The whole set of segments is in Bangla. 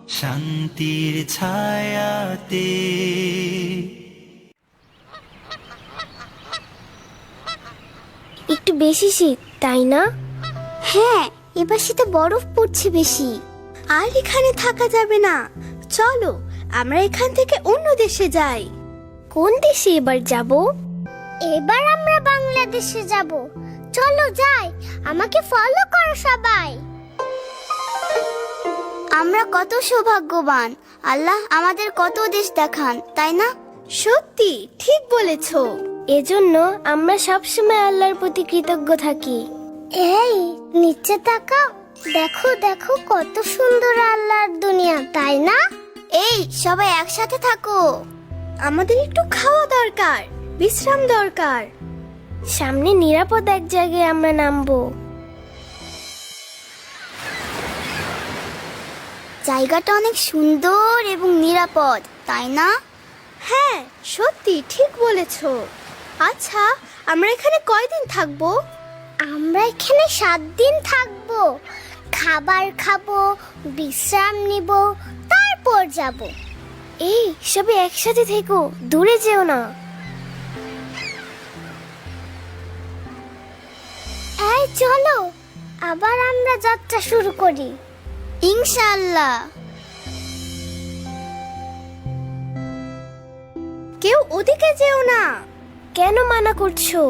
শান্তির ছায়াতে। একটু বেশি শীত, তাই না? হ্যাঁ, এবার শীতে বরফ পড়ছে বেশি। আর এখানে থাকা যাবে না, চলো আমরা এখান থেকে অন্য দেশে যাই। কোন দেশে এবার যাব? এবার আমরা বাংলাদেশে যাব। চলো যাই, আমাকে ফলো করো সবাই। আমরা কত সৌভাগ্যবান, আল্লাহ আমাদের কত দেশ দেখান, তাই না? সত্যি ঠিক বলেছো। এজন্য আমরা সবসময় আল্লাহর প্রতি কৃতজ্ঞ থাকি। এই নিচে তাকাও, দেখো দেখো কত সুন্দর আল্লাহর দুনিয়া, তাই না? এই সবাই একসাথে থাকো। আমাদের একটু খাওয়া দরকার, বিশ্রাম দরকার। সামনে নিরাপদ এক জায়গায় আমরা নামবো। জায়গাটা অনেক সুন্দর এবং নিরাপদ, তাই না? হ্যাঁ সত্যি ঠিক বলেছো। আচ্ছা, আমরা এখানে কয়দিন থাকবো? আমরা এখানে 7 দিন থাকবো। খাবার খাবো, বিশ্রাম নিব, তারপর যাব। এই সবাই একসাথে থেকো, দূরে যেও না। এই চলো, আবার আমরা যাত্রা শুরু করি ইনশাআল্লাহ। কেউ ওদিকে যেও না। কেন মানা করছো?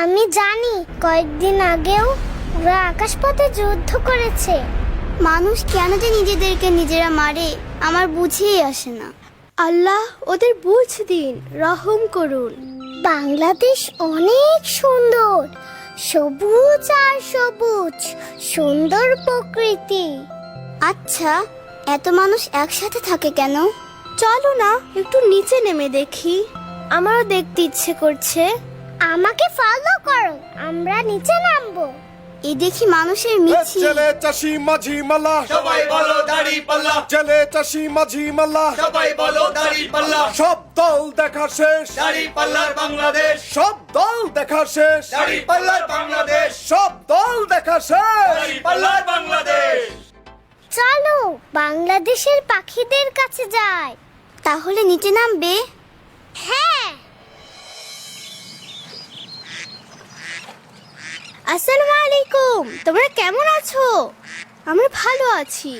আমি জানি কয়েকদিন আগেও ওরা আকাশপথে যুদ্ধ করেছে। মানুষ কেন যে নিজেদেরকে নিজেরা মারে আমার বুঝেই আসে না। আল্লাহ ওদের বুঝ দিন, রহম করুন। বাংলাদেশ অনেক সুন্দর, সবুজ আর সবুজ, সুন্দর প্রকৃতি। আচ্ছা, এত মানুষ একসাথে থাকে কেন? চলো না একটু নিচে নেমে দেখি। আমারও দেখতে ইচ্ছে করছে। আমাকে ফলো করো, আমরা নিচে নামবো। এই দেখি মানুষের মিছিল। জেলে চাষি মাঝি মাল্লা, সবাই বলো দাড়ি পাল্লা, জেলে চাষি মাঝি মাল্লা, সবাই বলো দাড়ি পাল্লা, সব দল দেখা শেষ, দাড়ি পাল্লার বাংলাদেশ, সব দল দেখা শেষ, দাড়ি পাল্লার বাংলাদেশ, সব দল দেখা শেষ। দাড়ি পাল্লার বাংলাদেশ। চলো বাংলাদেশের পাখিদের কাছে যাই। তাহলে নিচে নামবে? হ্যাঁ। আসসালামু আলাইকুম, তোমরা কেমন আছো? আমরা ভালো আছি।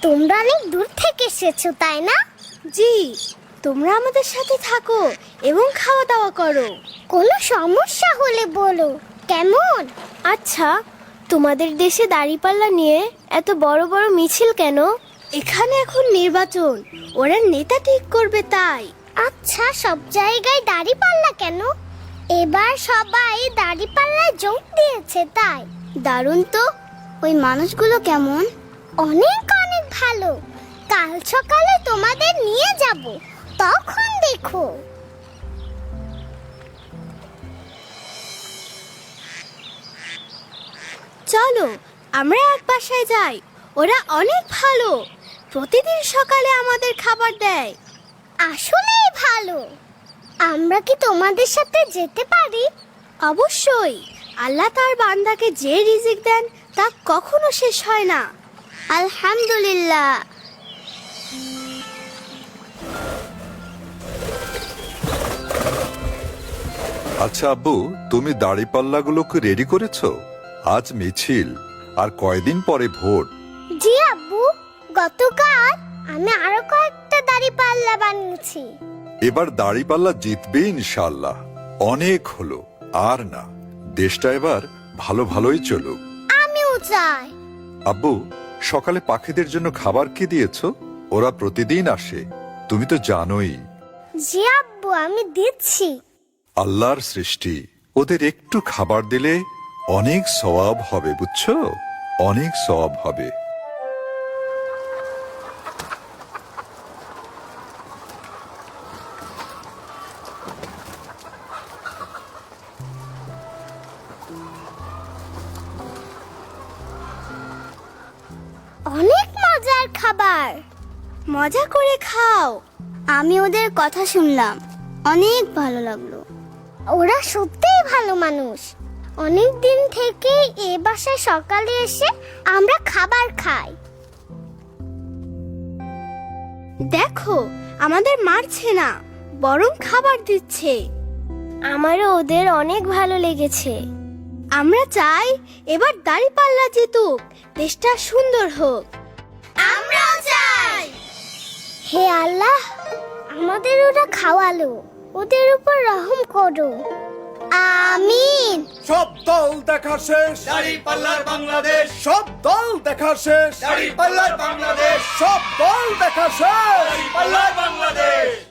তোমরা অনেক দূর থেকে এসেছো, তাই না? জি, তোমরা আমাদের সাথে থাকো এবং খাওয়া দাওয়া করো। কোনো সমস্যা হলে বলো, কেমন? আচ্ছা, তোমাদের দেশে দাঁড়িপাল্লা নিয়ে এত বড় বড় মিছিল কেন? এখানে এখন নির্বাচন, ওরা নেতা ঠিক করবে তাই। আচ্ছা, সব জায়গায় দাড়িপাল্লা কেন? এবার সবাই দাড়িপাল্লায় যোগ দিয়েছে তাই। দারুণ তো। ওই মানুষগুলো কেমন? অনেক অনেক ভালো। কাল সকালে তোমাদের নিয়ে যাব, তখন দেখো। চলো আমরা এক বাসায় যাই, ওরা অনেক ভালো, প্রতিদিন সকালে আমাদের খাবার দেয়। আসলেই ভালো। আমরা কি তোমাদের সাথে যেতে পারি? অবশ্যই, আল্লাহ তার বান্দাকে যে রিজিক দেন তা কখনো শেষ হয় না। আলহামদুলিল্লাহ। আচ্ছা আব্বু, তুমি দাড়িপাল্লাগুলোকে রেডি করেছো? আজ মিছিল, আর কয়দিন পরে ভোট। জি আব্বু, গতকাল আমি আরো কয়েকটা দাড়িপাল্লা বানিয়েছি। এবার দাড়িপাল্লা জিতবে ইনশাআল্লাহ। অনেক হলো, আর না, দেশটা এবার ভালো ভালোই চলুক। আমিও চাই। আব্বু, সকালে পাখিদের জন্য খাবার কি দিয়েছো? ওরা প্রতিদিন আসে, তুমি তো জানোই। জি আব্বু, আমি দিচ্ছি। আল্লাহর সৃষ্টি, ওদের একটু খাবার দিলে অনেক সওয়াব হবে, বুঝছো? অনেক সওয়াব হবে। অনেক মজার খাবার। মজা করে খাও। আমি ওদের কথা শুনলাম, অনেক ভালো লাগলো। ওরা সত্যিই ভালো মানুষ। অনেক দিন থেকে এ বাসায় সকালে এসে আমরা খাবার খাই। দেখো আমাদের মারছে না, বরং খাবার দিচ্ছে। আমারও ওদের অনেক ভালো লেগেছে। আমরা চাই এবার দাঁড়িপাল্লা জিতুক, দেশটা সুন্দর হোক। আমরাও চাই। হে আল্লাহ, আমাদের ওরা খাওয়ালো, ওদের উপর রহম করো। আমিন। সব দল দেখা শেষ, দাঁড়িপাল্লার বাংলাদেশ। সব দল দেখা শেষ, দাঁড়িপাল্লার বাংলাদেশ। সব দল দেখা শেষ, দাঁড়িপাল্লার বাংলাদেশ।